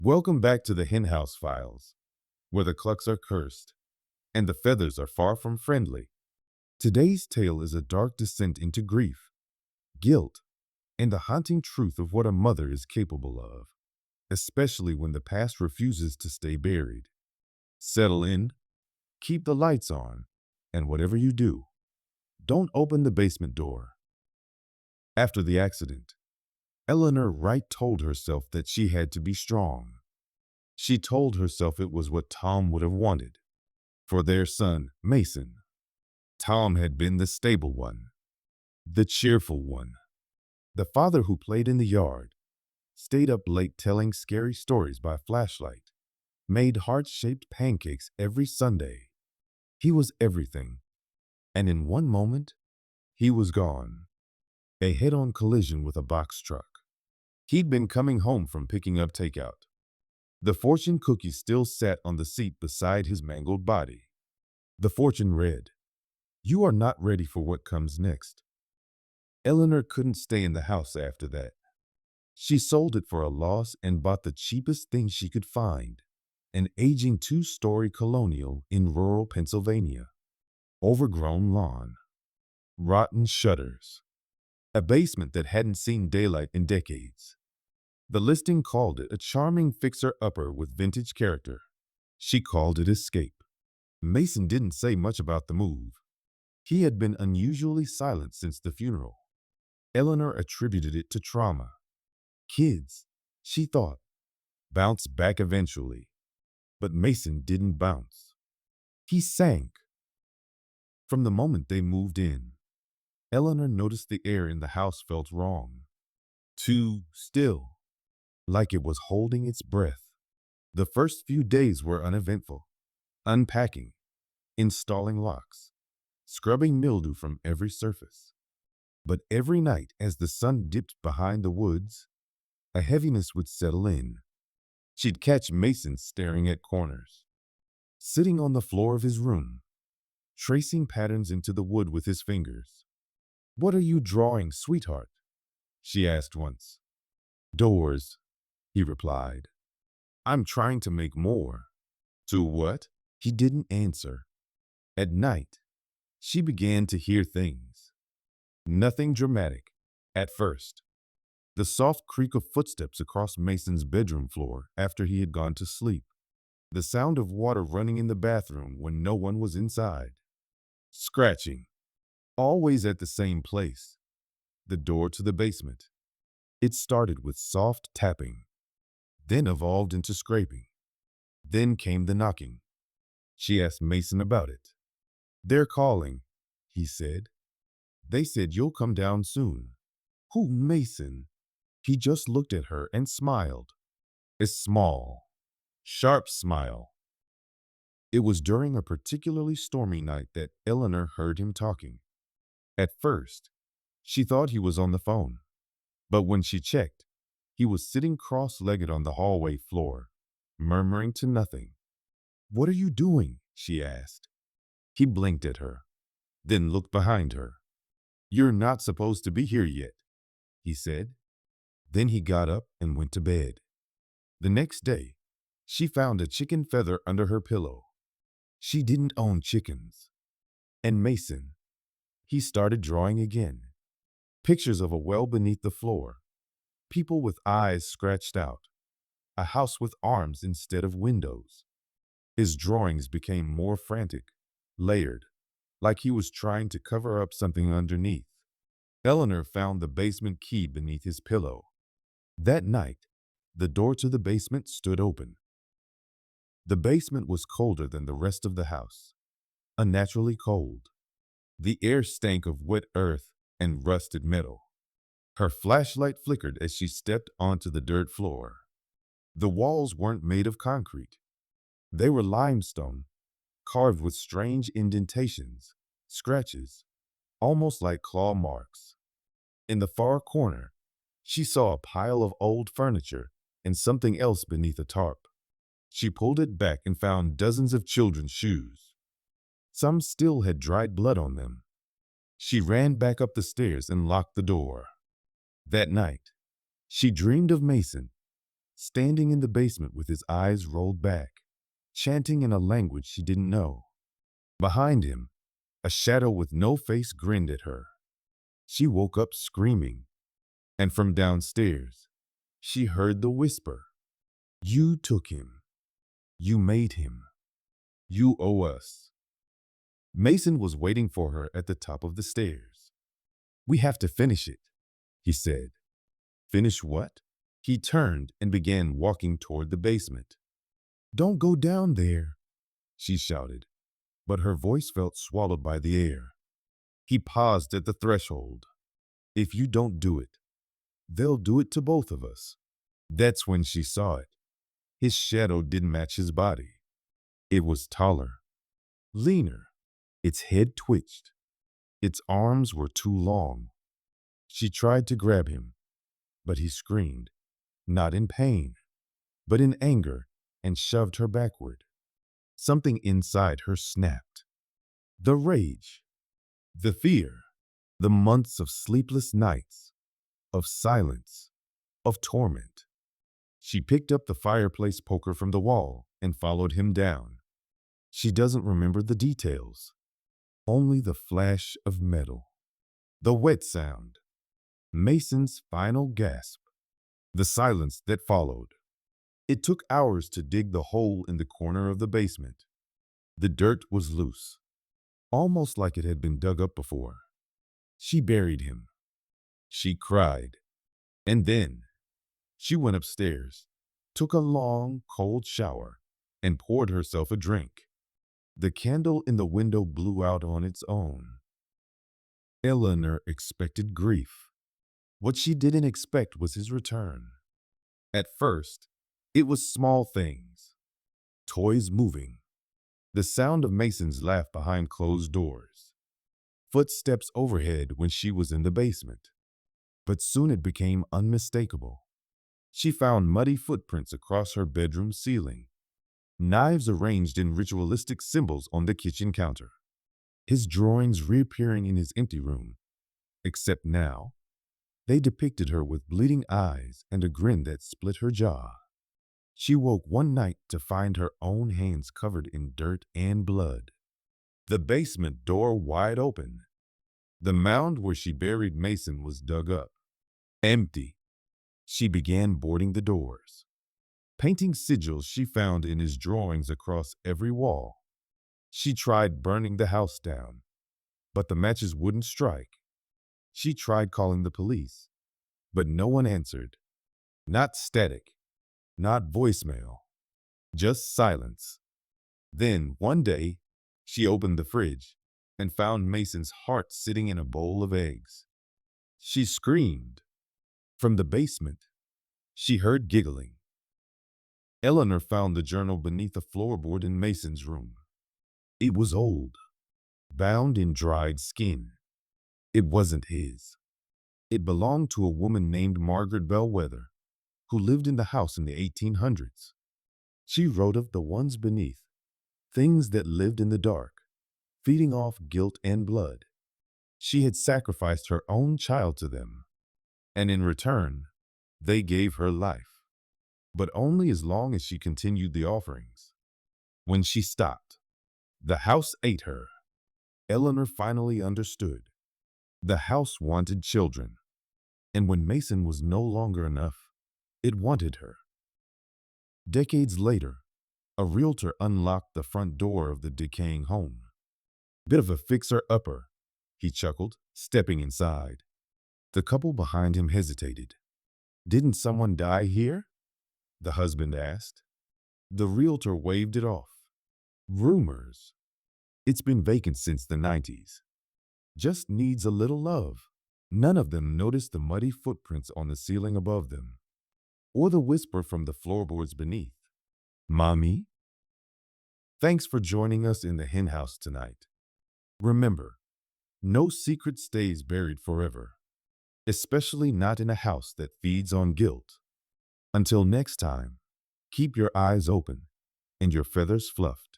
Welcome back to the Hen House files, where the clucks are cursed and the feathers are far from friendly. Today's tale is a dark descent into grief, guilt, and the haunting truth of what a mother is capable of, especially when the past refuses to stay buried. Settle in, keep the lights on, and whatever you do, don't open the basement door. After the accident, Eleanor Wright told herself that she had to be strong. She told herself it was what Tom would have wanted for their son, Mason. Tom had been the stable one, the cheerful one, the father who played in the yard, stayed up late telling scary stories by flashlight, made heart-shaped pancakes every Sunday. He was everything, and in one moment, he was gone. A head-on collision with a box truck. He'd been coming home from picking up takeout. The fortune cookie still sat on the seat beside his mangled body. The fortune read, "You are not ready for what comes next." Eleanor couldn't stay in the house after that. She sold it for a loss and bought the cheapest thing she could find, an aging two-story colonial in rural Pennsylvania. Overgrown lawn, rotten shutters, a basement that hadn't seen daylight in decades. The listing called it a charming fixer-upper with vintage character. She called it escape. Mason didn't say much about the move. He had been unusually silent since the funeral. Eleanor attributed it to trauma. Kids, she thought, bounce back eventually. But Mason didn't bounce. He sank. From the moment they moved in, Eleanor noticed the air in the house felt wrong. Too still, like it was holding its breath. The first few days were uneventful. Unpacking, installing locks, scrubbing mildew from every surface. But every night as the sun dipped behind the woods, a heaviness would settle in. She'd catch Mason staring at corners, sitting on the floor of his room, tracing patterns into the wood with his fingers. "What are you drawing, sweetheart?" she asked once. "Doors," he replied. "I'm trying to make more." "To what?" He didn't answer. At night, she began to hear things. Nothing dramatic, at first. The soft creak of footsteps across Mason's bedroom floor after he had gone to sleep. The sound of water running in the bathroom when no one was inside. Scratching, always at the same place, the door to the basement. It started with soft tapping, then evolved into scraping. Then came the knocking. She asked Mason about it. "They're calling," he said. "They said you'll come down soon." "Who, Mason?" He just looked at her and smiled. A small, sharp smile. It was during a particularly stormy night that Eleanor heard him talking. At first, she thought he was on the phone. But when she checked, he was sitting cross-legged on the hallway floor, murmuring to nothing. "What are you doing?" she asked. He blinked at her, then looked behind her. "You're not supposed to be here yet," he said. Then he got up and went to bed. The next day, she found a chicken feather under her pillow. She didn't own chickens. And Mason, he started drawing again. Pictures of a well beneath the floor, people with eyes scratched out, a house with arms instead of windows. His drawings became more frantic, layered, like he was trying to cover up something underneath. Eleanor found the basement key beneath his pillow. That night, the door to the basement stood open. The basement was colder than the rest of the house, unnaturally cold. The air stank of wet earth and rusted metal. Her flashlight flickered as she stepped onto the dirt floor. The walls weren't made of concrete. They were limestone, carved with strange indentations, scratches, almost like claw marks. In the far corner, she saw a pile of old furniture and something else beneath a tarp. She pulled it back and found dozens of children's shoes. Some still had dried blood on them. She ran back up the stairs and locked the door. That night, she dreamed of Mason, standing in the basement with his eyes rolled back, chanting in a language she didn't know. Behind him, a shadow with no face grinned at her. She woke up screaming, and from downstairs, she heard the whisper, "You took him. You made him. You owe us." Mason was waiting for her at the top of the stairs. "We have to finish it," he said. "Finish what?" He turned and began walking toward the basement. "Don't go down there," she shouted, but her voice felt swallowed by the air. He paused at the threshold. "If you don't do it, they'll do it to both of us." That's when she saw it. His shadow didn't match his body. It was taller, leaner. Its head twitched. Its arms were too long. She tried to grab him, but he screamed, not in pain, but in anger, and shoved her backward. Something inside her snapped. The rage, the fear, the months of sleepless nights, of silence, of torment. She picked up the fireplace poker from the wall and followed him down. She doesn't remember the details, only the flash of metal, the wet sound, Mason's final gasp, the silence that followed. It took hours to dig the hole in the corner of the basement. The dirt was loose, almost like it had been dug up before. She buried him. She cried. And then she went upstairs, took a long, cold shower, and poured herself a drink. The candle in the window blew out on its own. Eleanor expected grief. What she didn't expect was his return. At first, it was small things. Toys moving. The sound of Mason's laugh behind closed doors. Footsteps overhead when she was in the basement. But soon it became unmistakable. She found muddy footprints across her bedroom ceiling. Knives arranged in ritualistic symbols on the kitchen counter. His drawings reappearing in his empty room. Except now, they depicted her with bleeding eyes and a grin that split her jaw. She woke one night to find her own hands covered in dirt and blood. The basement door wide open. The mound where she buried Mason was dug up. Empty. She began boarding the doors, painting sigils she found in his drawings across every wall. She tried burning the house down, but the matches wouldn't strike. She tried calling the police, but no one answered. Not static, not voicemail, just silence. Then, one day, she opened the fridge and found Mason's heart sitting in a bowl of eggs. She screamed. From the basement, she heard giggling. Eleanor found the journal beneath a floorboard in Mason's room. It was old, bound in dried skin. It wasn't his. It belonged to a woman named Margaret Bellwether, who lived in the house in the 1800s. She wrote of the ones beneath, things that lived in the dark, feeding off guilt and blood. She had sacrificed her own child to them, and in return, they gave her life, but only as long as she continued the offerings. When she stopped, the house ate her. Eleanor finally understood. The house wanted children, and when Mason was no longer enough, it wanted her. Decades later, a realtor unlocked the front door of the decaying home. Bit of a fixer-upper, he chuckled, stepping inside. The couple behind him hesitated. Didn't someone die here? The husband asked. The realtor waved it off. Rumors. It's been vacant since the 90s. Just needs a little love. None of them noticed the muddy footprints on the ceiling above them, or the whisper from the floorboards beneath. Mommy? Thanks for joining us in the Hen House tonight. Remember, no secret stays buried forever, especially not in a house that feeds on guilt. Until next time, keep your eyes open and your feathers fluffed.